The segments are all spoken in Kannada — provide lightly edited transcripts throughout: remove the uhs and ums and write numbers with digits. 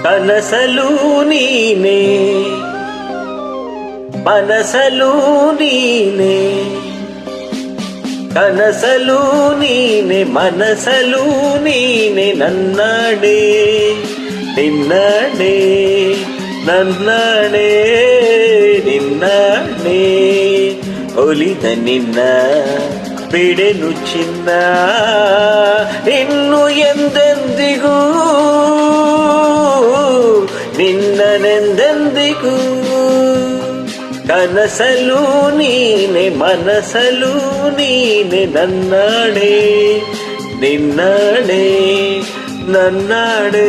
ಕನಸಲು ನೀನೆ ಮನಸಲು ನೀನೆ ಕನಸಲು ನೀನೆ ಮನಸಲು ನೀನೆ ನನ್ನಡೆ ನಿನ್ನಡೆ ನನ್ನಡೆ ನಿನ್ನಡೆ ಒಲಿದ ನಿನ್ನ ಬಿಡೆನು ಚಿನ್ನ ಇನ್ನು ಎಂದೆಂದಿಗೂ ನಿನ್ನನೆಂದೆಂದಿಗೂ ಕನಸಲು ನೀನೆ ಮನಸಲು ನೀನೆ ನನ್ನಡೆ ನಿನ್ನಡೆ ನನ್ನಡೆ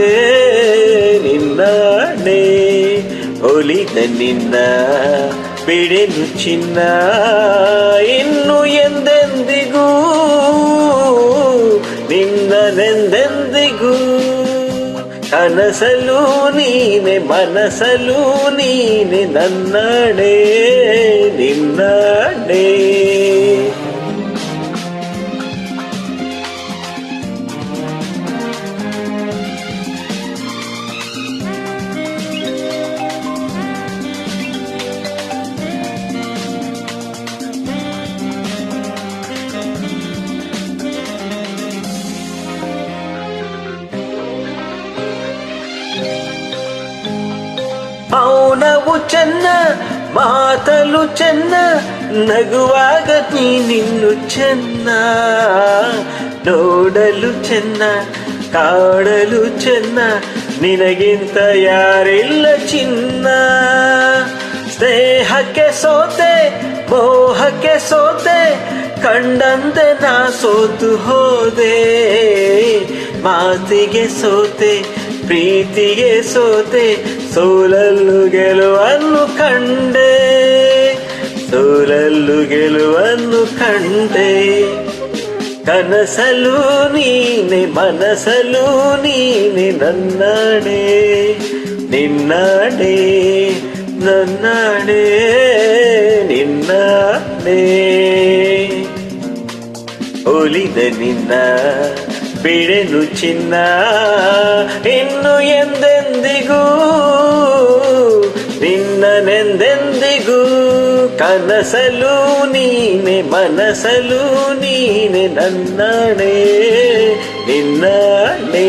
ನಿನ್ನಡೆ ಒಲಿದ ನಿನ್ನ ಬಿಡೆನು ಚಿನ್ನ ಇನ್ನು ಎಂದೆಂದಿಗೂ ನಿನ್ನನೆಂದೆಂದಿಗೂ ಕನಸಲು ನೀನೆ ಮನಸಲು ನೀನೆ ನನ್ನಡೆ ನಿನ್ನಡೆ ಮೌನವು ಚೆನ್ನ ಮಾತಲು ಚೆನ್ನ ನಗುವಾಗ ನೀನಿನ್ನು ಚೆನ್ನ ನೋಡಲು ಚೆನ್ನ ಕಾಡಲು ಚೆನ್ನ ನಿನಗಿಂತ ಯಾರಿಲ್ಲ ಚಿನ್ನ ಸ್ನೇಹಕ್ಕೆ ಸೋತೆ ಮೋಹಕ್ಕೆ ಸೋತೆ ಕಂಡಂತೆ ನಾ ಸೋತು ಹೋದೆ ಮಾತಿಗೆ ಸೋತೆ ಪ್ರೀತಿಗೆ ಸೋತೆ ಸೋಲಲ್ಲು ಗೆಲುವನ್ನು ಕಂಡೆ ಸೋಲಲ್ಲು ಗೆಲುವನ್ನು ಕಂಡೆ ಕನಸಲು ನೀನೆ ಮನಸಲು ನೀನೆ ನನ್ನಡೆ ನಿನ್ನಡೆ ನನ್ನಡೆ ನಿನ್ನಡೆ ಒಲಿದ ನಿನ್ನ ಬಿಡೆನು ಚಿನ್ನ ಇನ್ನು ಎಂದೆಂದಿಗೂ ನಿನ್ನನೆಂದೆಂದಿಗೂ ಕನಸಲು ನೀನೆ ಮನಸಲು ನೀನೆ ನನ್ನಡೆ ನಿನ್ನಡೆ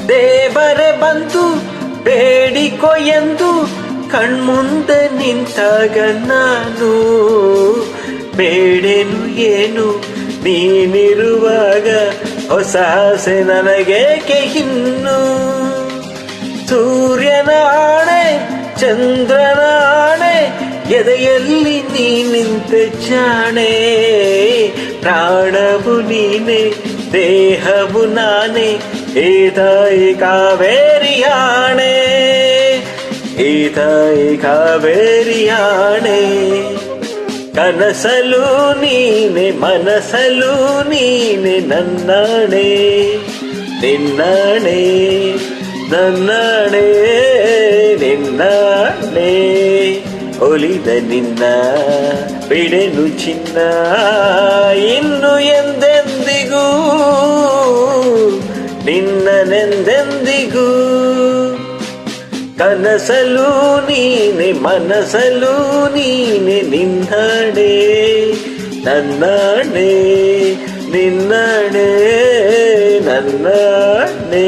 ದೇವರೇ ಬಂದು ಬೇಡಿಕೊ ಎಂದು ಕಣ್ಮುಂದೆ ನಿಂತಾಗ ನಾನು ಬೇಡೇನು ಏನು ನೀನಿರುವಾಗ ಹೊಸ ಆಸೆ ನನಗೇಕೆ ಇನ್ನು ಸೂರ್ಯನ ಆಣೆ ಚಂದ್ರನ ಆಣೆ ಎದೆಯಲ್ಲಿ ನೀ ನಿಂತೆ ಜಾಣೆ ಪ್ರಾಣವು ನೀನೆ ದೇಹವು ನಾನೇ ಈ ತಾಯಿ ಕಾವೇರಿಯಾಣೆ ಈ ತಾಯಿ ಕಾವೇರಿಯಾಣೆ ಕನಸಲು ನೀನೆ ಮನಸಲು ನೀನೆ ನನ್ನಡೆ ನಿನ್ನಡೆ ನನ್ನಡೆ ನಿನ್ನಡೆ ಒಲಿದ ನಿನ್ನ ಬಿಡೆನು ಚಿನ್ನ ಇನ್ನು ಎಂದೆಂದಿಗೂ ನಿನ್ನನೆಂದೆಂದಿಗೂ ಕನಸಲು ನೀನೆ ಮನಸಲು ನೀನೆ ನಿನ್ನಡೆ ನನ್ನಡೆ ನಿನ್ನಡೆ ನನ್ನಡೆ